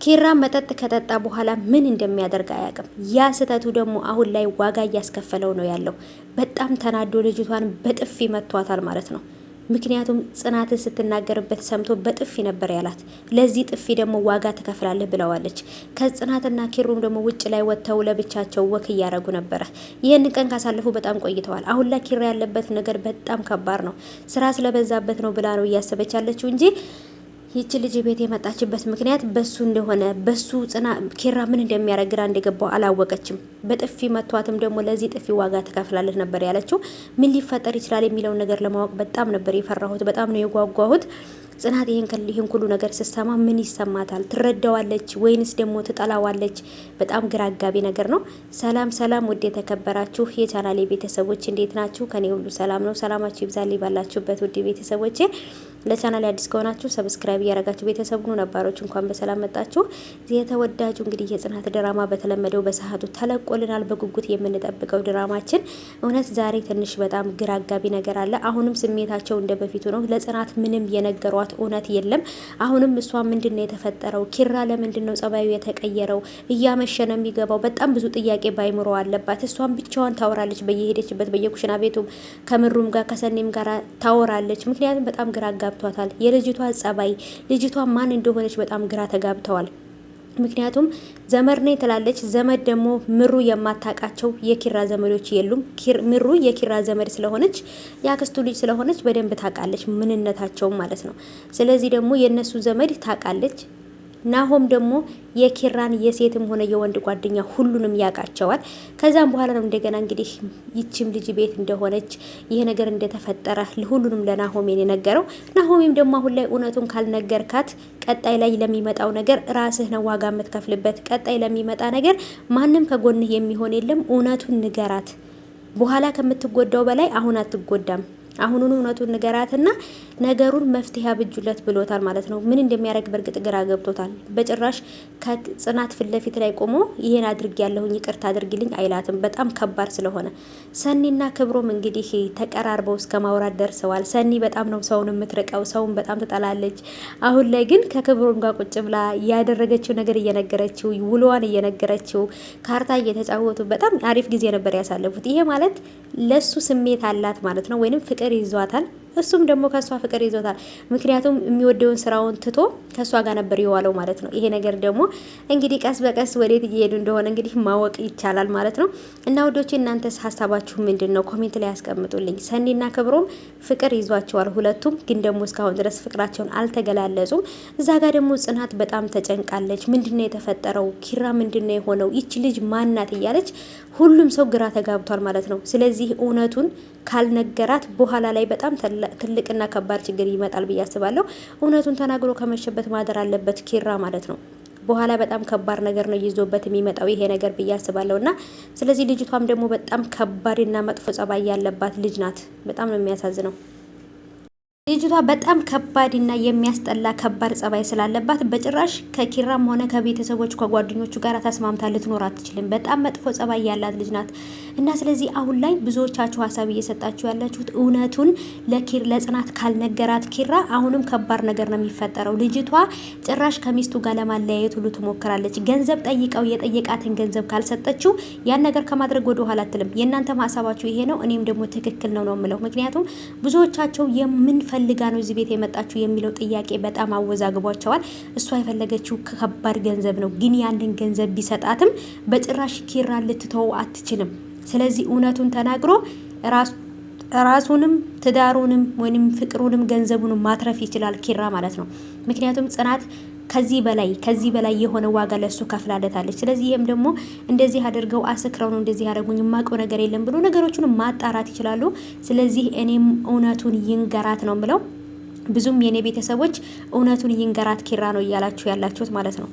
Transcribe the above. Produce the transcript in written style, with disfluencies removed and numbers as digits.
ኪራ መጠጥ ከጠጣ በኋላ ምን እንደሚያደርግ አያውቅም። ያ ስህተቱ ደግሞ አሁን ላይ ዋጋ እያስከፈለው ነው ያለው። በጣም ተናዶ ልጅቷን በጥፊ መቷታል ማለት ነው። ምክንያቱም ጽናትን ስትናገርበት ሰምቶ በጥፊ ነበር ያላት። ለዚህ ጥፊ ደግሞ ዋጋ ትከፍላለህ ብለዋለች። ከጽናትና ኪሩም ደግሞ ውጭ ላይ ወጥተው ለብቻቸው ወክ እያደረጉ ነበረ። ይህን ቀን ካሳለፉ በጣም ቆይተዋል። አሁን ላይ ኪራ ያለበት ነገር በጣም ከባድ ነው። ስራ ስለበዛበት ነው ብላ ነው እያሰበች ያለችው እንጂ ይቺ ልጅ ቤት የመጣችበት ምክንያት በሱ እንደሆነ በሱ ኪራ ምን እንደሚያደርግ ግራ እንደገባው አላወቀችም። በጥፊ መቷትም ደግሞ ለዚህ ጥፊ ዋጋ ትከፍላለች ነበር ያለችው። ምን ሊፈጠር ይችላል የሚለውን ነገር ለማወቅ በጣም ነበር የፈራሁት፣ በጣም ነው የጓጓሁት። ጽናት ይህን ሁሉ ነገር ስትሰማ ምን ይሰማታል? ትረዳዋለች ወይንስ ደግሞ ትጠላዋለች? በጣም ግራ አጋቢ ነገር ነው። ሰላም ሰላም፣ ውድ የተከበራችሁ የቻናሌ ቤተሰቦች እንዴት ናችሁ? ከኔ ሁሉ ሰላም ነው። ሰላማችሁ ይብዛልኝ ባላችሁበት ውድ ቤተሰቦቼ። ለቻናሌ አዲስ ከሆናችሁ ሰብስክራይብ እያደረጋችሁ ቤተሰብ ሁኑ። ነባሮች እንኳን በሰላም መጣችሁ። የተወዳጁ እንግዲህ የጽናት ድራማ በተለመደው በሰዓቱ ተለቆልናል። በጉጉት የምንጠብቀው ድራማችን እውነት ዛሬ ትንሽ በጣም ግራ አጋቢ ነገር አለ። አሁንም ስሜታቸው እንደ በፊቱ ነው። ለጽናት ምንም የነገሯት እውነት የለም። አሁንም እሷ ምንድነው የተፈጠረው? ኪራ ለምንድነው ጸባዩ የተቀየረው? እያመሸ ነው የሚገባው። በጣም ብዙ ጥያቄ ባይምሮ አለባት። እሷን ብቻዋን ታወራለች፣ በየሄደችበት በየኩሽና ቤቱም ከምሩም ጋር ከሰኔም ጋር ታወራለች። ምክንያቱም በጣም ግራ አጋብቷታል። የልጅቷ ጸባይ፣ ልጅቷ ማን እንደሆነች በጣም ግራ ተጋብተዋል። ምክንያቱም ዘመድ ነኝ ትላለች። ዘመድ ደግሞ ምሩ የማታውቃቸው የኪራ ዘመዶች የሉም። ምሩ የኪራ ዘመድ ስለሆነች የአክስቱ ልጅ ስለሆነች በደንብ ታውቃለች ምንነታቸው ማለት ነው። ስለዚህ ደግሞ የነሱ ዘመድ ታውቃለች። ናሆም ደግሞ የኪራን የሴትም ሆነ የወንድ ጓደኛ ሁሉንም ያውቃቸዋል። ከዛም በኋላ ነው እንደገና እንግዲህ ይችም ልጅ ቤት እንደሆነች ይሄ ነገር እንደተፈጠረ ሁሉንም ለናሆሜን የነገረው። ናሆሜም ደግሞ አሁን ላይ እውነቱን ካልነገርካት ቀጣይ ላይ ለሚመጣው ነገር ራስህ ነው ዋጋ የምትከፍልበት። ቀጣይ ለሚመጣ ነገር ማንም ከጎንህ የሚሆን የለም። እውነቱን ንገራት። በኋላ ከምትጎዳው በላይ አሁን አትጎዳም። አሁኑኑ እውነቱን ንገራትና ነገሩን መፍትሄ አብጁለት ብሎታል ማለት ነው። ምን እንደሚያደርግ በእርግጥ ግራ ገብቶታል። በጭራሽ ከጽናት ፊት ለፊት ላይ ቆሞ ይሄን አድርግ ያለሁኝ ይቅርታ አድርግልኝ አይላትም። በጣም ከባድ ስለሆነ ሰኒና ክብሮም እንግዲህ ተቀራርበው እስከ ማውራት ደርሰዋል። ሰኒ በጣም ነው ሰውን የምትርቀው፣ ሰውን በጣም ትጠላለች። አሁን ላይ ግን ከክብሮም ጋር ቁጭ ብላ ያደረገችው ነገር እየነገረችው፣ ውሎዋን እየነገረችው፣ ካርታ እየተጫወቱ በጣም አሪፍ ጊዜ ነበር ያሳለፉት። ይሄ ማለት ለሱ ስሜት አላት ማለት ነው፣ ወይንም ፍቅር ይዟታል። እሱም ደግሞ ከሷ ፍቅር ይዞታል። ምክንያቱም የሚወደውን ስራውን ትቶ ከሷ ጋር ነበር የዋለው ማለት ነው። ይሄ ነገር ደግሞ እንግዲህ ቀስ በቀስ ወዴት እየሄዱ እንደሆነ እንግዲህ ማወቅ ይቻላል ማለት ነው። እና ወዶቼ እናንተስ ሀሳባችሁ ምንድን ነው? ኮሜንት ላይ ያስቀምጡልኝ። ሰኒና ክብሮም ፍቅር ይዟቸዋል ሁለቱም፣ ግን ደግሞ እስካሁን ድረስ ፍቅራቸውን አልተገላለጹም። እዛ ጋር ደግሞ ጽናት በጣም ተጨንቃለች። ምንድነው የተፈጠረው? ኪራ ምንድነው የሆነው? ይች ልጅ ማናት? እያለች ሁሉም ሰው ግራ ተጋብቷል ማለት ነው። ስለዚህ እውነቱን ካልነገራት በኋላ ላይ በጣም ትልቅና ከባድ ችግር ይመጣል ብዬ አስባለሁ። እውነቱን ተናግሮ ከመሸበት ማደር አለበት ኪራ ማለት ነው። በኋላ በጣም ከባድ ነገር ነው ይዞበት የሚመጣው ይሄ ነገር ብዬ አስባለሁና ስለዚህ ልጅቷም ደግሞ በጣም ከባድና መጥፎ ጸባይ ያለባት ልጅ ናት። በጣም ነው የሚያሳዝነው። ልጅቷ በጣም ከባድና የሚያስጠላ ከባድ ጸባይ ስላለባት በጭራሽ ከኪራም ሆነ ከቤተሰቦች ከጓደኞቹ ጋር ተስማምታ ልትኖር አትችልም። በጣም መጥፎ ጸባይ ያላት ልጅ ናት እና ስለዚህ አሁን ላይ ብዙዎቻችሁ ሀሳብ እየሰጣችሁ ያላችሁት እውነቱን ለጽናት ካልነገራት ኪራ አሁንም ከባድ ነገር ነው የሚፈጠረው። ልጅቷ ጭራሽ ከሚስቱ ጋር ለማለያየት ሁሉ ትሞክራለች። ገንዘብ ጠይቀው የጠየቃትን ገንዘብ ካልሰጠችው ያን ነገር ከማድረግ ወደ ኋላ አትልም። የእናንተም ሀሳባችሁ ይሄ ነው። እኔም ደግሞ ትክክል ነው የምለው። ምክንያቱም ብዙዎቻቸው ፈልጋ ነው እዚህ ቤት የመጣችሁ የሚለው ጥያቄ በጣም አወዛግቧቸዋል። እሷ የፈለገችው ከባድ ገንዘብ ነው፣ ግን ያንን ገንዘብ ቢሰጣትም በጭራሽ ኪራን ልትተው አትችልም። ስለዚህ እውነቱን ተናግሮ ራሱንም ትዳሩንም ወይንም ፍቅሩንም ገንዘቡንም ማትረፍ ይችላል ኪራ ማለት ነው። ምክንያቱም ጽናት ከዚህ በላይ የሆነ ዋጋ ለሱ ከፍላለታለች። ስለዚህ ይሄም ደግሞ እንደዚህ አድርገው አስክረው ነው እንደዚህ ያደረጉኝ የማውቀው ነገር የለም ብሎ ነገሮችን ማጣራት ይችላሉ። ስለዚህ እኔም እውነቱን ይንገራት ነው ብለው ብዙም የኔ ቤተሰቦች እውነቱን ይንገራት ኪራ ነው እያላችሁ ያላችሁት ማለት ነው።